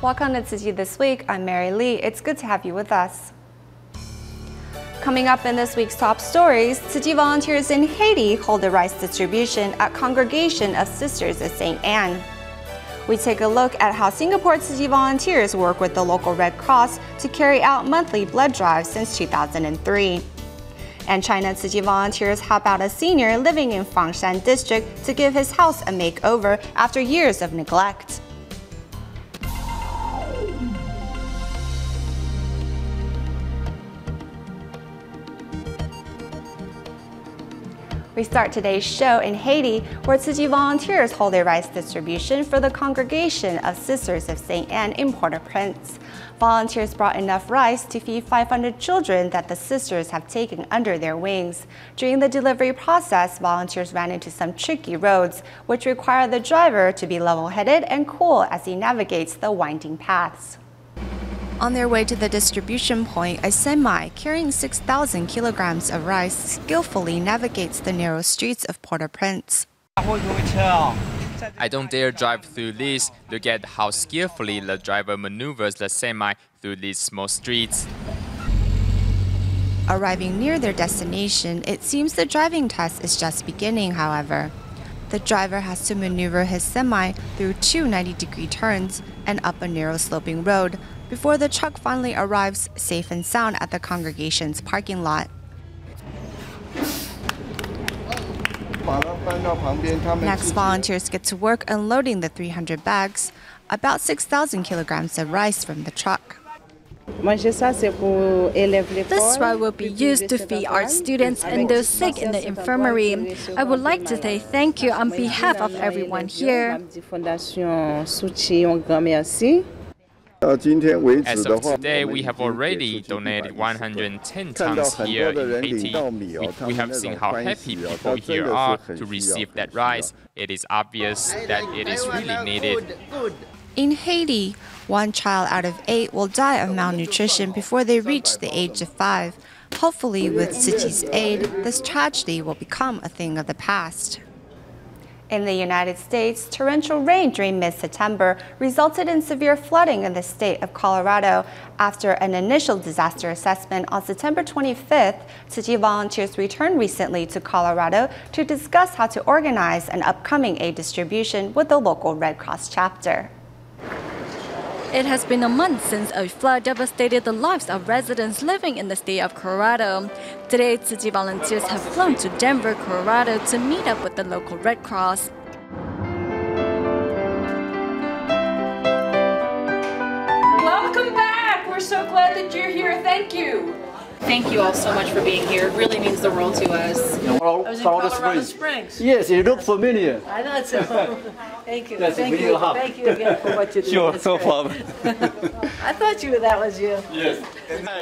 Welcome to Tzu Chi This Week. I'm Mary Lee. It's good to have you with us. Coming up in this week's top stories, Tzu Chi volunteers in Haiti hold a rice distribution at Congregation of Sisters of St. Anne. We take a look at how Singapore Tzu Chi volunteers work with the local Red Cross to carry out monthly blood drives since 2003. And China Tzu Chi volunteers help out a senior living in Fangshan district to give his house a makeover after years of neglect. We start today's show in Haiti, where Tzu Chi volunteers hold a rice distribution for the Congregation of Sisters of St. Anne in Port-au-Prince. Volunteers brought enough rice to feed 500 children that the sisters have taken under their wings. During the delivery process, volunteers ran into some tricky roads, which require the driver to be level-headed and cool as he navigates the winding paths. On their way to the distribution point, a semi carrying 6,000 kilograms of rice skillfully navigates the narrow streets of Port-au-Prince. I don't dare drive through these. Look at how skillfully the driver maneuvers the semi through these small streets. Arriving near their destination, it seems the driving test is just beginning, however. The driver has to maneuver his semi through two 90-degree turns and up a narrow sloping road before the truck finally arrives safe and sound at the congregation's parking lot. Next, volunteers get to work unloading the 300 bags, about 6,000 kilograms of rice from the truck. This ride will be used to feed our students and those sick in the infirmary. I would like to say thank you on behalf of everyone here. As of today, we have already donated 110 tons here in Haiti. We have seen how happy people here are to receive that rice. It is obvious that it is really needed. In Haiti, 1 child out of 8 will die of malnutrition before they reach the age of 5. Hopefully, with Tzu Chi's aid, this tragedy will become a thing of the past. In the United States, torrential rain during mid-September resulted in severe flooding in the state of Colorado. After an initial disaster assessment on September 25th, Tzu Chi volunteers returned recently to Colorado to discuss how to organize an upcoming aid distribution with the local Red Cross chapter. It has been a month since a flood devastated the lives of residents living in the state of Colorado. Today, Tzu Chi volunteers have flown to Denver, Colorado to meet up with the local Red Cross. Welcome back! We're so glad that you're here. Thank you. Thank you all so much for being here. It really means the world to us. I was in Colorado Springs. Yes, it looks familiar. I know it's so. Thank you. That's Thank really you. hot. Thank you again for what you do. Sure, That's no great. problem. I thought that was you. Yes.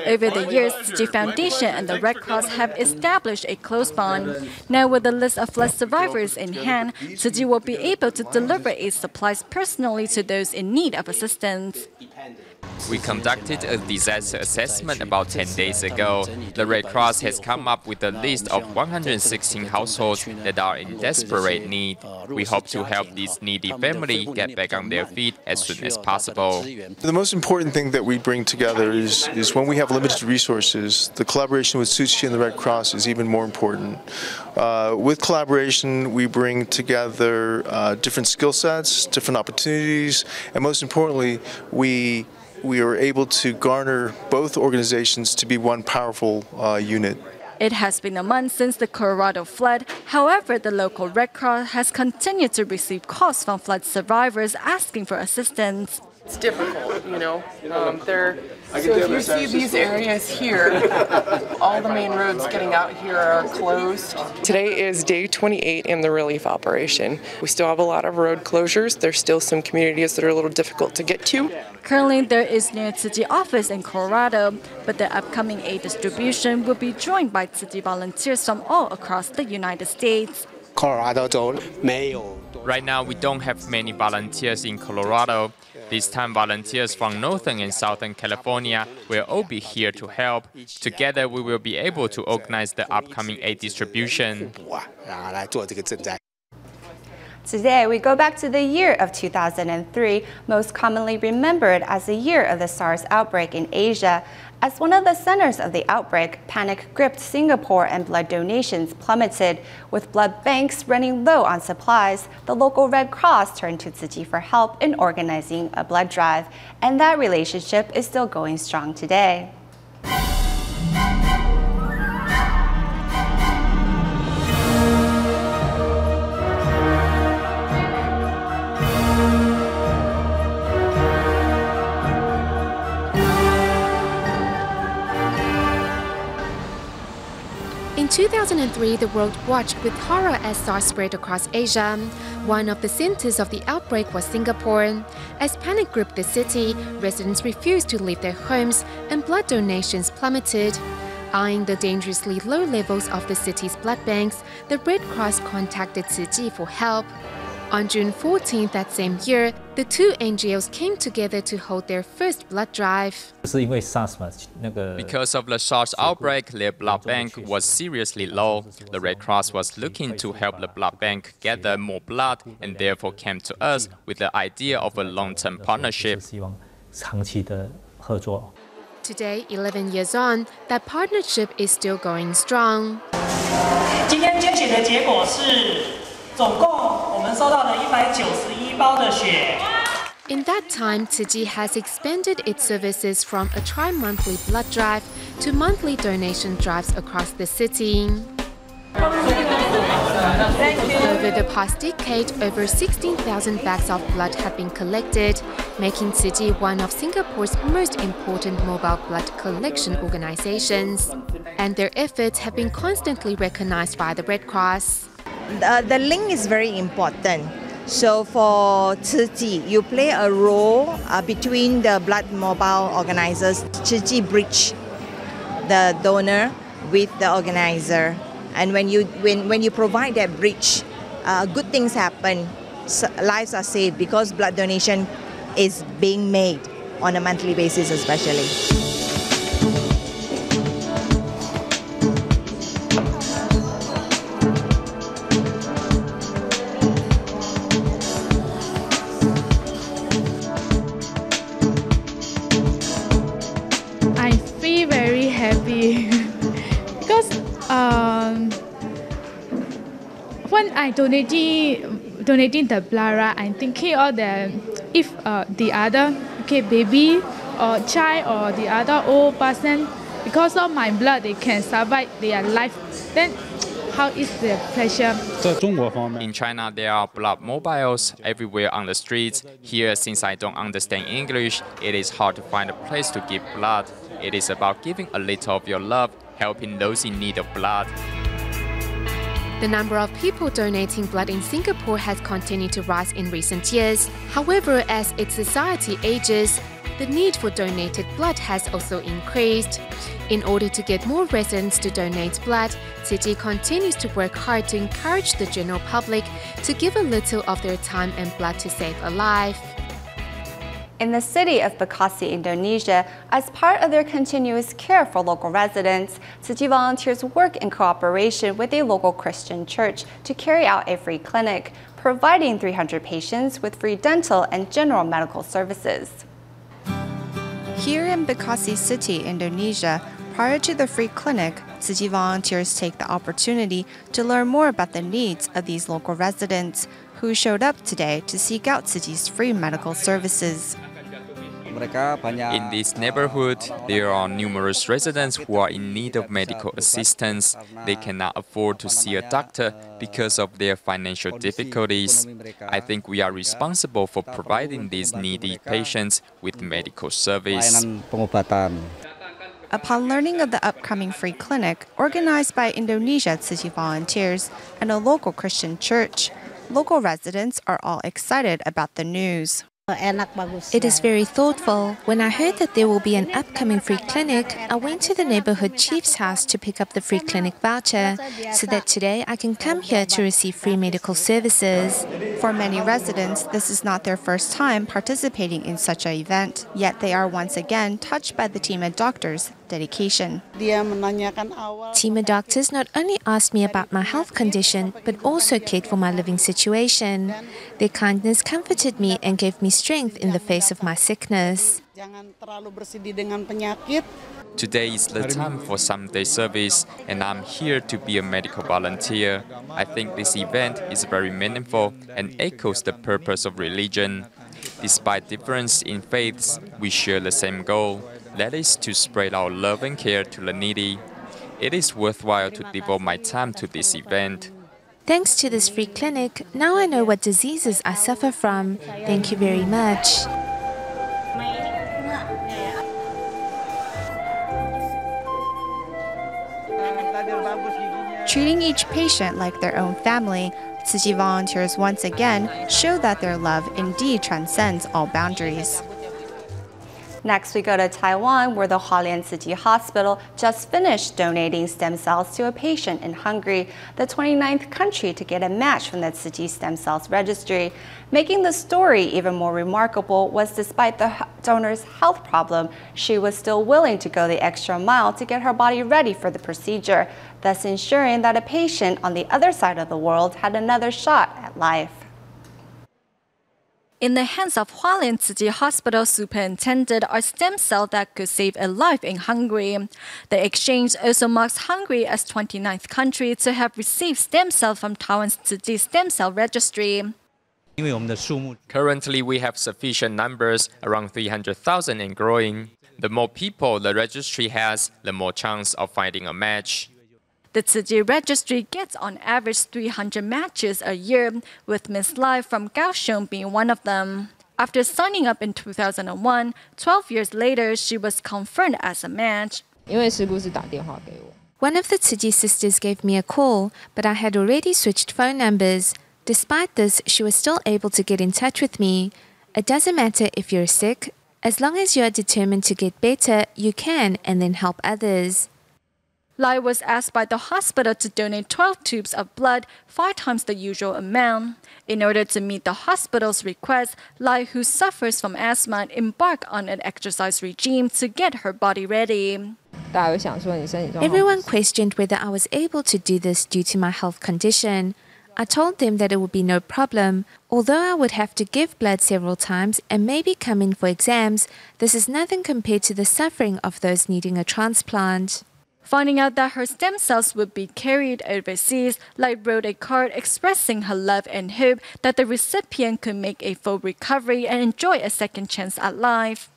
Over the years, Tzu Chi Foundation and the Red Cross have established a close bond. Now, with a list of flood survivors in hand, Tzu Chi will be able to deliver aid supplies personally to those in need of assistance. We conducted a disaster assessment about 10 days ago. The Red Cross has come up with a list of 116 households that are in desperate need. We hope to help these needy families get back on their feet as soon as possible. The most important thing that we bring together is when we have limited resources, the collaboration with Tzu Chi and the Red Cross is even more important. With collaboration, we bring together different skill sets, different opportunities, and most importantly, we are able to garner both organizations to be one powerful unit. It has been a month since the Colorado flood. However, the local Red Cross has continued to receive calls from flood survivors asking for assistance. It's difficult, you know. So if you see these areas here, all the main roads getting out here are closed. Today is day 28 in the relief operation. We still have a lot of road closures. There's still some communities that are a little difficult to get to. Currently, there is no Tzu Chi office in Colorado, but the upcoming aid distribution will be joined by Tzu Chi volunteers from all across the United States. Right now, we don't have many volunteers in Colorado. This time, volunteers from Northern and Southern California will all be here to help. Together, we will be able to organize the upcoming aid distribution. Today, we go back to the year of 2003, most commonly remembered as the year of the SARS outbreak in Asia. As one of the centers of the outbreak, panic gripped Singapore and blood donations plummeted. With blood banks running low on supplies, the local Red Cross turned to Tzu Chi for help in organizing a blood drive. And that relationship is still going strong today. In 2003, the world watched with horror as SARS spread across Asia. One of the centers of the outbreak was Singapore. As panic gripped the city, residents refused to leave their homes and blood donations plummeted. Eyeing the dangerously low levels of the city's blood banks, the Red Cross contacted Tzu Chi for help. On June 14th that same year, the two NGOs came together to hold their first blood drive. Because of the SARS outbreak, their blood bank was seriously low. The Red Cross was looking to help the blood bank gather more blood and therefore came to us with the idea of a long-term partnership. Today, 11 years on, that partnership is still going strong. 今天捐血的结果是 总共我们收到了191包的血。 In that time, Tzu Chi has expanded its services from a tri-monthly blood drive to monthly donation drives across the city. Over the past decade, over 16,000 bags of blood have been collected, making Tzu Chi one of Singapore's most important mobile blood collection organizations. And their efforts have been constantly recognized by the Red Cross. The link is very important. So for Tzu Chi, you play a role between the blood mobile organizers. Tzu Chi bridge the donor with the organizer. And when you provide that bridge, good things happen. Lives are saved because blood donation is being made on a monthly basis especially. I feel very happy because when I donating the blood, right, I'm thinking of if the other baby or child or the other old person, because of my blood, they can survive their life. Then how is the pleasure? In China, there are blood mobiles everywhere on the streets. Here, since I don't understand English, it is hard to find a place to give blood. It is about giving a little of your love, helping those in need of blood. The number of people donating blood in Singapore has continued to rise in recent years. However, as its society ages, the need for donated blood has also increased. In order to get more residents to donate blood, Tzu Chi continues to work hard to encourage the general public to give a little of their time and blood to save a life. In the city of Bekasi, Indonesia, as part of their continuous care for local residents, Tzu Chi volunteers work in cooperation with a local Christian church to carry out a free clinic, providing 300 patients with free dental and general medical services. Here in Bekasi City, Indonesia, prior to the free clinic, Tzu Chi volunteers take the opportunity to learn more about the needs of these local residents who showed up today to seek out Tzu Chi's free medical services. In this neighborhood, there are numerous residents who are in need of medical assistance. They cannot afford to see a doctor because of their financial difficulties. I think we are responsible for providing these needy patients with medical service. Upon learning of the upcoming free clinic organized by Indonesia Tzu Chi volunteers and a local Christian church, local residents are all excited about the news. It is very thoughtful. When I heard that there will be an upcoming free clinic, I went to the neighborhood chief's house to pick up the free clinic voucher so that today I can come here to receive free medical services. For many residents, this is not their first time participating in such an event, yet they are once again touched by the team of doctors' dedication. Team of doctors not only asked me about my health condition, but also cared for my living situation. Their kindness comforted me and gave me strength in the face of my sickness. Today is the time for Sunday service, and I'm here to be a medical volunteer. I think this event is very meaningful and echoes the purpose of religion. Despite difference in faiths, we share the same goal, that is to spread our love and care to the needy. It is worthwhile to devote my time to this event. Thanks to this free clinic, now I know what diseases I suffer from. Thank you very much. Treating each patient like their own family, Tzu Chi volunteers once again show that their love indeed transcends all boundaries. Next, we go to Taiwan, where the Hualien Tzu Chi Hospital just finished donating stem cells to a patient in Hungary, the 29th country to get a match from the Tzu Chi stem cells registry. Making the story even more remarkable was despite the donor's health problem, she was still willing to go the extra mile to get her body ready for the procedure, thus ensuring that a patient on the other side of the world had another shot at life. In the hands of Hualien Tzu Chi Hospital superintendent are stem cells that could save a life in Hungary. The exchange also marks Hungary as 29th country to have received stem cells from Taiwan's Tzu Chi stem cell registry. Currently, we have sufficient numbers, around 300,000 and growing. The more people the registry has, the more chance of finding a match. The Tzu Chi registry gets on average 300 matches a year, with Miss Lai from Kaohsiung being one of them. After signing up in 2001, 12 years later, she was confirmed as a match. One of the Tzu Chi sisters gave me a call, but I had already switched phone numbers. Despite this, she was still able to get in touch with me. It doesn't matter if you're sick. As long as you are determined to get better, you can and then help others. Lai was asked by the hospital to donate 12 tubes of blood, 5 times the usual amount. In order to meet the hospital's request, Lai, who suffers from asthma, embarked on an exercise regime to get her body ready. Everyone questioned whether I was able to do this due to my health condition. I told them that it would be no problem. Although I would have to give blood several times and maybe come in for exams, this is nothing compared to the suffering of those needing a transplant. Finding out that her stem cells would be carried overseas, Lai wrote a card expressing her love and hope that the recipient could make a full recovery and enjoy a second chance at life.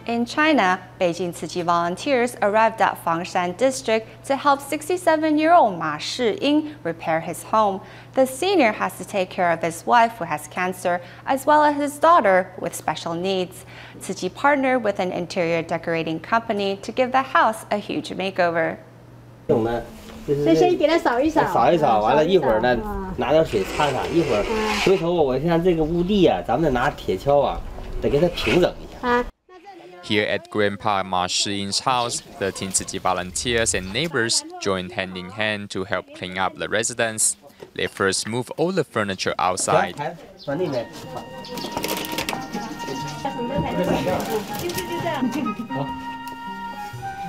In China, Beijing Tzu Chi volunteers arrived at Fangshan district to help 67-year-old Ma Shiying repair his home. The senior has to take care of his wife who has cancer, as well as his daughter with special needs. Tzu Chi partnered with an interior decorating company to give the house a huge makeover. 这先给它扫一扫，扫一扫，完了一会儿呢，拿点水擦擦，一会儿回头我看这个屋地啊，咱们得拿铁锹啊，得给它平整一下。 Here at Grandpa Ma Shiying's house, 13 Tzu Chi volunteers and neighbors joined hand in hand to help clean up the residence. They first moved all the furniture outside.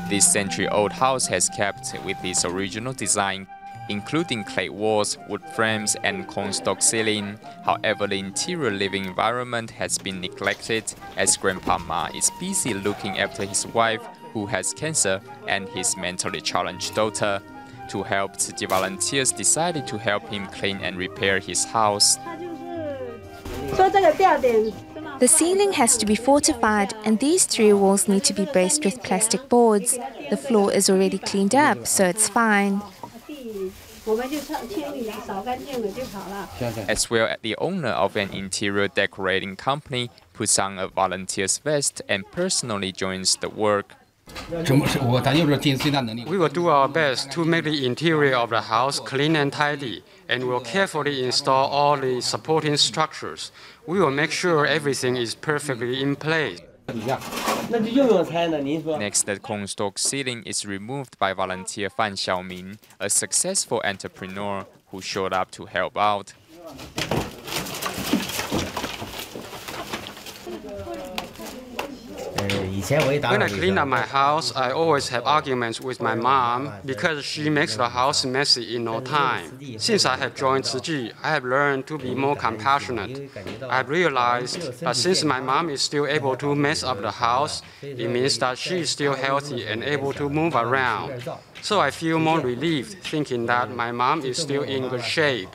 This century-old house has kept with its original design, including clay walls, wood frames, and cornstalk ceiling. However, the interior living environment has been neglected, as Grandpa Ma is busy looking after his wife, who has cancer, and his mentally challenged daughter. To help, Tzu Chi volunteers decided to help him clean and repair his house. The ceiling has to be fortified, and these 3 walls need to be braced with plastic boards. The floor is already cleaned up, so it's fine. As well, the owner of an interior decorating company puts on a volunteer's vest and personally joins the work. We will do our best to make the interior of the house clean and tidy, and will carefully install all the supporting structures. We will make sure everything is perfectly in place. Next, the cornstalk ceiling is removed by volunteer Fan Xiaoming, a successful entrepreneur who showed up to help out. When I clean up my house, I always have arguments with my mom because she makes the house messy in no time. Since I have joined Tzu Chi, I have learned to be more compassionate. I have realized that since my mom is still able to mess up the house, it means that she is still healthy and able to move around. So I feel more relieved thinking that my mom is still in good shape.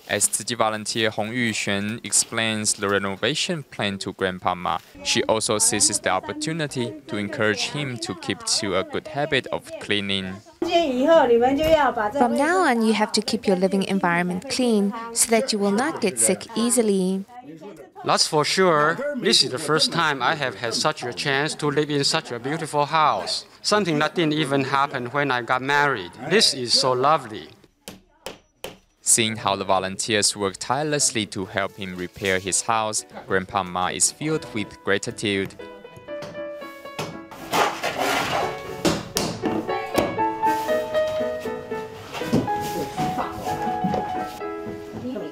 As Tzu Chi volunteer Hong Yuxuan explains the renovation plan to Grandpa Ma, she also seizes the opportunity to encourage him to keep to a good habit of cleaning. From now on, you have to keep your living environment clean so that you will not get sick easily. That's for sure. This is the first time I have had such a chance to live in such a beautiful house. Something that didn't even happen when I got married. This is so lovely. Seeing how the volunteers work tirelessly to help him repair his house, Grandpa Ma is filled with gratitude.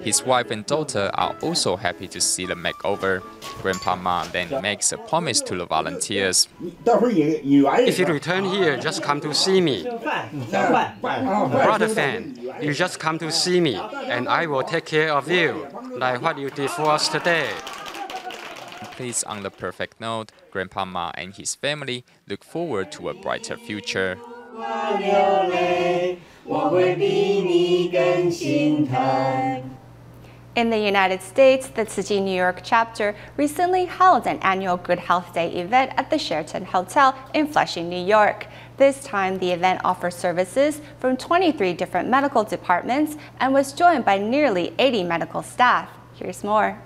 His wife and daughter are also happy to see the makeover. Grandpa Ma then makes a promise to the volunteers. If you return here, just come to see me. Brother Fan, you just come to see me, and I will take care of you, like what you did for us today. Pleased on the perfect note, Grandpa Ma and his family look forward to a brighter future. In the United States, the Tzu Chi New York chapter recently held an annual Good Health Day event at the Sheraton Hotel in Flushing, New York. This time, the event offers services from 23 different medical departments and was joined by nearly 80 medical staff. Here's more.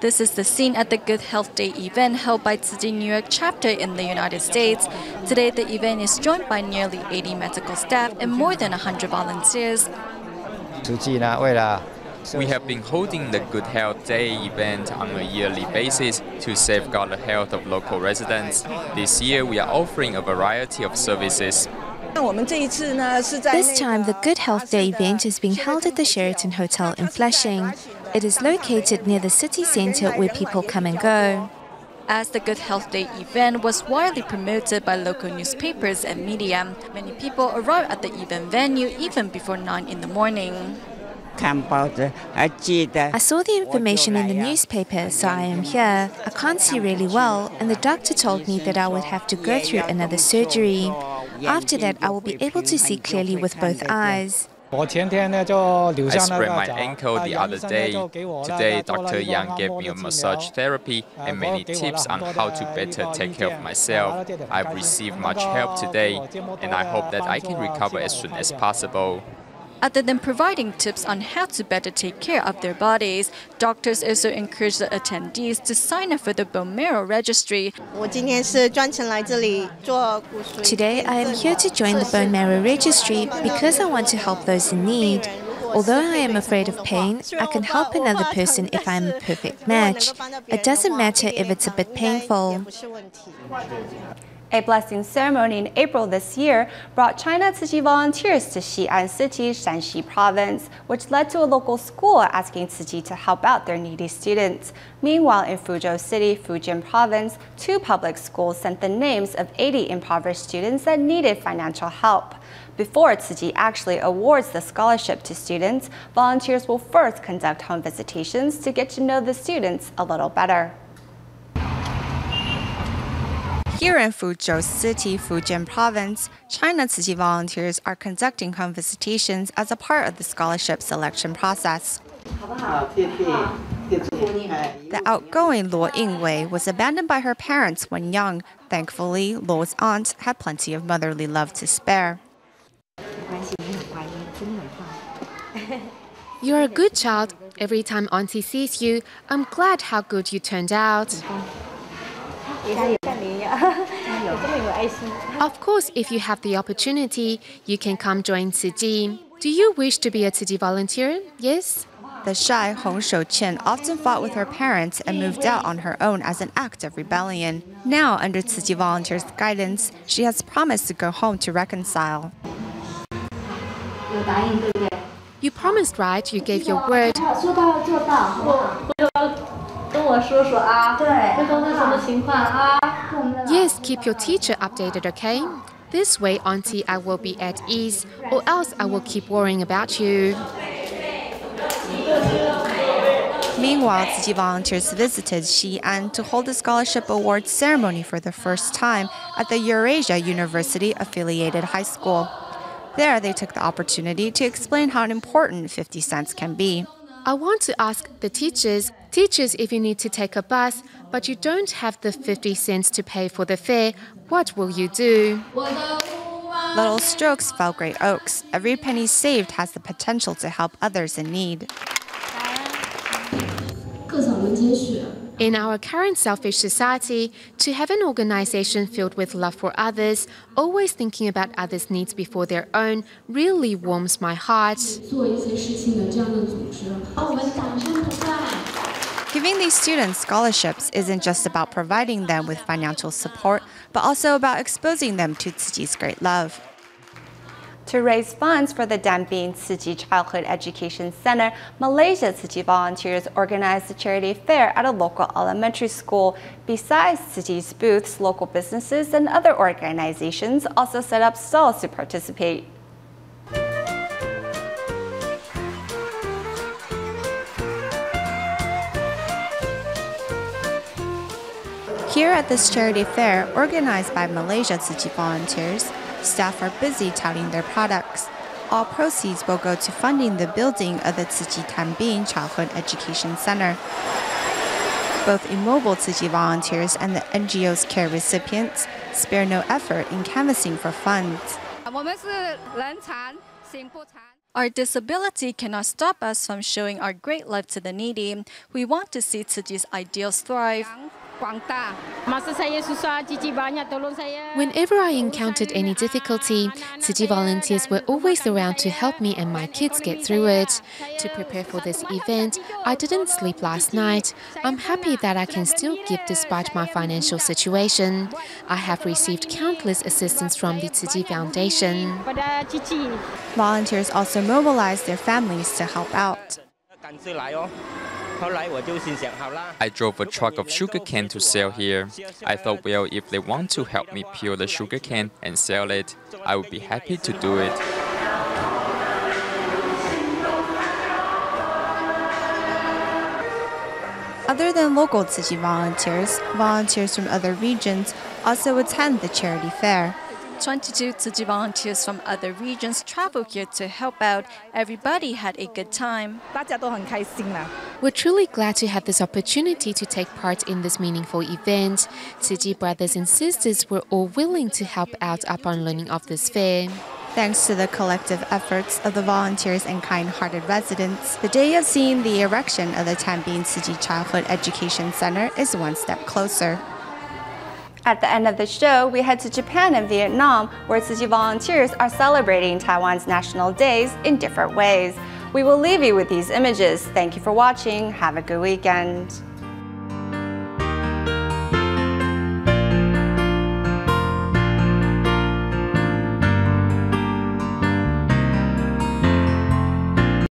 This is the scene at the Good Health Day event held by Tzu Chi New York chapter in the United States. Today, the event is joined by nearly 80 medical staff and more than 100 volunteers. We have been holding the Good Health Day event on a yearly basis to safeguard the health of local residents. This year, we are offering a variety of services. This time, the Good Health Day event is being held at the Sheraton Hotel in Flushing. It is located near the city center where people come and go. As the Good Health Day event was widely promoted by local newspapers and media, many people arrived at the event venue even before 9 in the morning. I saw the information in the newspaper, so I am here. I can't see really well, and the doctor told me that I would have to go through another surgery. After that, I will be able to see clearly with both eyes. I sprained my ankle the other day. Today, Dr. Yang gave me a massage therapy and many tips on how to better take care of myself. I've received much help today, and I hope that I can recover as soon as possible. Other than providing tips on how to better take care of their bodies, doctors also encourage the attendees to sign up for the bone marrow registry. Today, I am here to join the bone marrow registry because I want to help those in need. Although I am afraid of pain, I can help another person if I am a perfect match. It doesn't matter if it's a bit painful. A blessing ceremony in April this year brought China Tzu Chi volunteers to Xi'an City, Shanxi Province, which led to a local school asking Tzu Chi to help out their needy students. Meanwhile, in Fuzhou City, Fujian Province, 2 public schools sent the names of 80 impoverished students that needed financial help. Before Tzu Chi actually awards the scholarship to students, volunteers will first conduct home visitations to get to know the students a little better. Here in Fuzhou City, Fujian Province, China Tzu Chi volunteers are conducting home visitations as a part of the scholarship selection process. The outgoing Luo Yingwei was abandoned by her parents when young. Thankfully, Luo's aunt had plenty of motherly love to spare. You're a good child. Every time Auntie sees you, I'm glad how good you turned out. Of course, if you have the opportunity, you can come join Tzu Chi. Do you wish to be a Tzu Chi volunteer? Yes? The shy Hong Shou-chen often fought with her parents and moved out on her own as an act of rebellion. Now, under Tzu Chi volunteers' guidance, she has promised to go home to reconcile. You promised, right? You gave your word. Yes, keep your teacher updated, okay? This way, Auntie, I will be at ease, or else I will keep worrying about you. Meanwhile, Tzu Chi volunteers visited Xi'an to hold a scholarship award ceremony for the first time at the Eurasia University-affiliated high school. There, they took the opportunity to explain how important 50 cents can be. I want to ask the teachers, if you need to take a bus, but you don't have the 50 cents to pay for the fare, what will you do? Little strokes fell great oaks. Every penny saved has the potential to help others in need. In our current selfish society, to have an organization filled with love for others, always thinking about others' needs before their own, really warms my heart. Giving these students scholarships isn't just about providing them with financial support, but also about exposing them to Tzu Chi's great love. To raise funds for the Danbin Tzu Chi Childhood Education Center, Malaysia Tzu Chi volunteers organized a charity fair at a local elementary school. Besides Tzu Chi's booths, local businesses and other organizations also set up stalls to participate. Here at this charity fair, organized by Malaysia Tzu Chi volunteers, staff are busy touting their products. All proceeds will go to funding the building of the Tzu Chi Danbin Childhood Education Center. Both immobile Tzu Chi volunteers and the NGO's care recipients spare no effort in canvassing for funds. Our disability cannot stop us from showing our great love to the needy. We want to see Tzu Chi's ideals thrive. Whenever I encountered any difficulty, Tzu Chi volunteers were always around to help me and my kids get through it. To prepare for this event, I didn't sleep last night. I'm happy that I can still give despite my financial situation. I have received countless assistance from the Tzu Chi Foundation. Volunteers also mobilized their families to help out. I drove a truck of sugarcane to sell here. I thought, well, if they want to help me peel the sugarcane and sell it, I would be happy to do it. Other than local Tzu Chi volunteers, volunteers from other regions also attend the charity fair. 22 Tzu Chi volunteers from other regions traveled here to help out. Everybody had a good time. We're truly glad to have this opportunity to take part in this meaningful event. Tzu Chi brothers and sisters were all willing to help out upon learning of this fair. Thanks to the collective efforts of the volunteers and kind-hearted residents, the day of seeing the erection of the Danbin Tzu Chi Childhood Education Center is one step closer. At the end of the show, we head to Japan and Vietnam, where Tzu Chi volunteers are celebrating Taiwan's national days in different ways. We will leave you with these images. Thank you for watching. Have a good weekend.